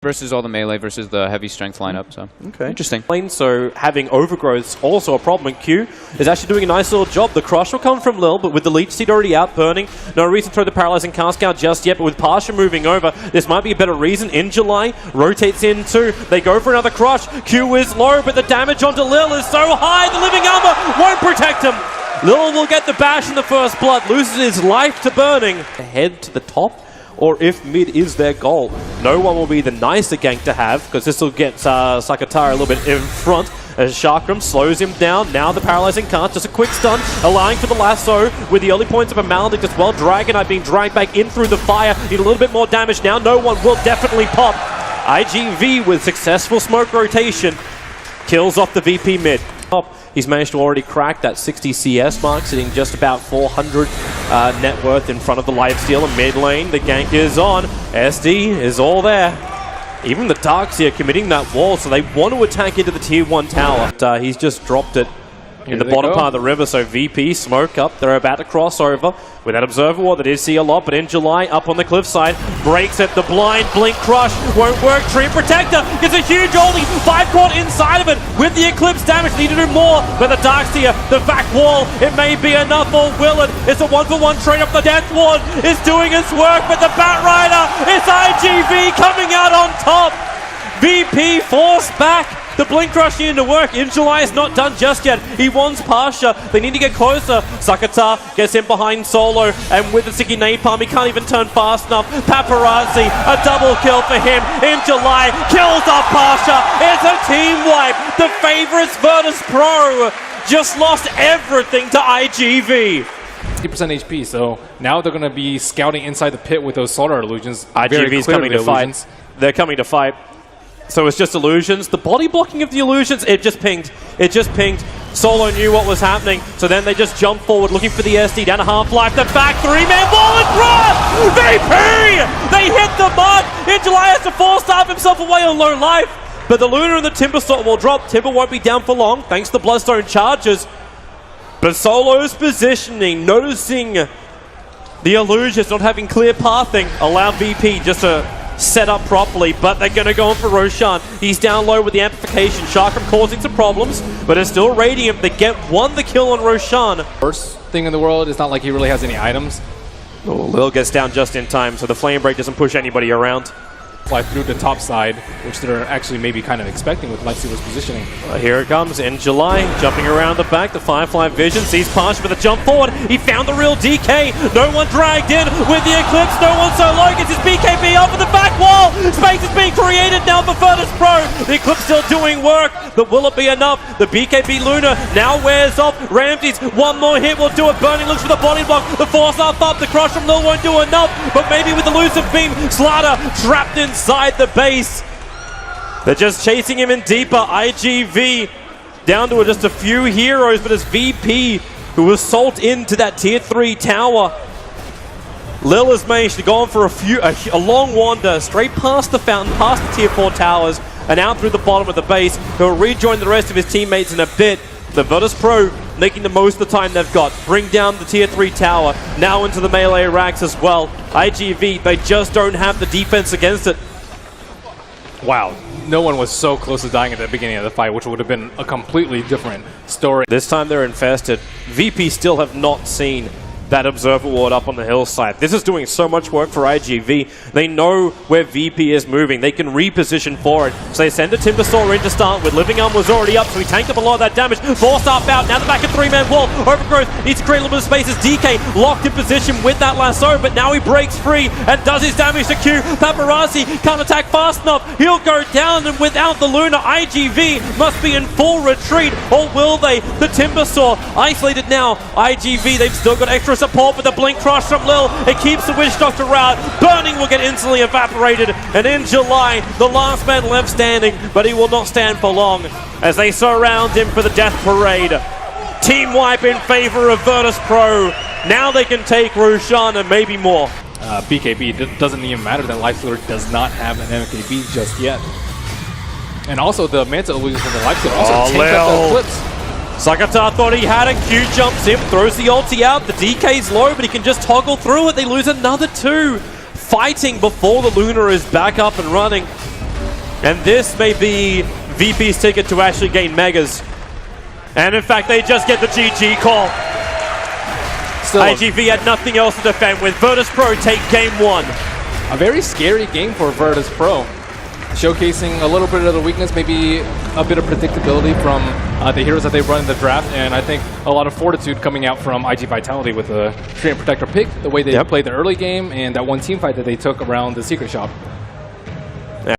versus all the melee versus the heavy strength lineup. So okay, interesting. So having overgrowth's also a problem. Q is actually doing a nice little job. The crush will come from Lil, but with the leech seed already out, burning, no reason to throw the paralyzing cask out just yet. But with Pasha moving over, this might be a better reason. In July rotates in too. They go for another crush. Q is low, but the damage onto Lil is so high. The living armor won't protect him. Lil will get the bash in the first blood, loses his life to burning. Head to the top, or if mid is their goal. No one will be the nicer gank to have, because this will get Sakatara a little bit in front, as Chakram slows him down. Now the paralyzing cast, just a quick stun, allowing for the lasso, with the early points of a Maledict as well. Dragonite being dragged back in through the fire, need a little bit more damage now. No one will definitely pop. IGV with successful smoke rotation, kills off the VP mid. He's managed to already crack that 60 CS mark, sitting just about 400 net worth in front of the lifesteal. In mid lane, the gank is on. SD is all there. Even the Darkseer committing that wall, so they want to attack into the tier 1 tower. But, he's just dropped it in the bottom part of the river, so VP smoke up. They're about to cross over with that observer wall that is see a lot, but in July up on the cliffside, breaks it. The blind blink crush won't work. Tree Protector gets a huge oldie, 5 quad inside of it with the eclipse damage. Need to do more, but the Darkseer, the back wall, it may be enough, or will it? It's a 1-for-1 trade up. The Death Ward is doing its work, but the Bat Rider, it's IGV coming out on top. VP forced back. The Blink Crush needed to work. In July is not done just yet. He wants Pasha. They need to get closer. Sakata gets in behind Solo, and with the sticky napalm, he can't even turn fast enough. Paparazzi, a double kill for him. In July, kills off Pasha. It's a team wipe. The favorites Virtus Pro just lost everything to IGV. 50% HP, so now they're going to be scouting inside the pit with those solar illusions. IGV's coming to fight. They're coming to fight. So it's just illusions. The body blocking of the illusions, it just pinged. It just pinged. Solo knew what was happening, so then they just jumped forward looking for the SD down to half-life. The back 3-man wall and cross! VP! They hit the mud! In July has to four-star himself away on low life. But the Luna and the Timber Sword will drop. Timber won't be down for long, thanks to Bloodstone charges. But Solo's positioning, noticing the illusions not having clear pathing, allow VP just to set up properly, but they're going to go in for Roshan. He's down low with the amplification. Chakram causing some problems, but it's still radiant. They get the kill on Roshan. Worst thing in the world, it's not like he really has any items. Oh, Lil gets down just in time, so the Flame Break doesn't push anybody around. Fly through the top side, which they're actually maybe kind of expecting with Lifestealer's positioning. Here it comes in July, jumping around the back. The Firefly Vision sees Pasha with a jump forward. He found the real DK. No one dragged in with the Eclipse. No one so low. Gets his BKB up at the back wall. Space is being created now for Virtus Pro. The Eclipse still doing work, but will it be enough? The BKB Luna now wears off. Ramses, one more hit will do it. Burning looks for the body block. The force up. The crush from Lil won't do enough, but maybe with the elusive beam, Slaughter trapped inside the base. They're just chasing him in deeper. IGV down to just a few heroes, but it's VP who was salt into that tier 3 tower. Lil has managed to go on for a long wander straight past the fountain, past the tier 4 towers, and out through the bottom of the base. He'll rejoin the rest of his teammates in a bit. The Virtus Pro making the most of the time they've got. Bring down the tier 3 tower, now into the melee racks as well. IGV, they just don't have the defense against it. Wow, no one was so close to dying at the beginning of the fight, which would have been a completely different story. This time they're infested. VP still have not seen that observer ward up on the hillside. This is doing so much work for IGV. They know where VP is moving. They can reposition for it. So they send a Timber Saw in to start with. Living Arm was already up, so he tanked up a lot of that damage. Forced up out. Now the back of 3-man wall. Overgrowth needs to create a little bit of space as DK locked in position with that lasso, but now he breaks free and does his damage to Q. Paparazzi can't attack fast enough. He'll go down, and without the Luna, IGV must be in full retreat. Or will they? The Timber Saw isolated now. IGV, they've still got extra support with the Blink Crush from Lil. It keeps the Witch Doctor out. Burning will get instantly evaporated. And in July, the last man left standing, but he will not stand for long as they surround him for the death parade. Team wipe in favor of Virtus Pro. Now they can take Roshan and maybe more. BKB, it doesn't even matter that Lifestealer does not have an MKB just yet. And also the Manta illusion from the Lifestealer also tanked up the Eclipse. Sakata thought he had it. Q jumps in, throws the ulti out. The DK's low, but he can just toggle through it. They lose another 2. Fighting before the Luna is back up and running. And this may be VP's ticket to actually gain Megas. And in fact, they just get the GG call. Still IGV had nothing else to defend with. Virtus Pro take game 1. a very scary game for Virtus Pro. Showcasing a little bit of the weakness, maybe a bit of predictability from the heroes that they run in the draft, and I think a lot of fortitude coming out from IG Vitality with the Treant Protector pick, the way they played the early game, and that one team fight that they took around the Secret Shop.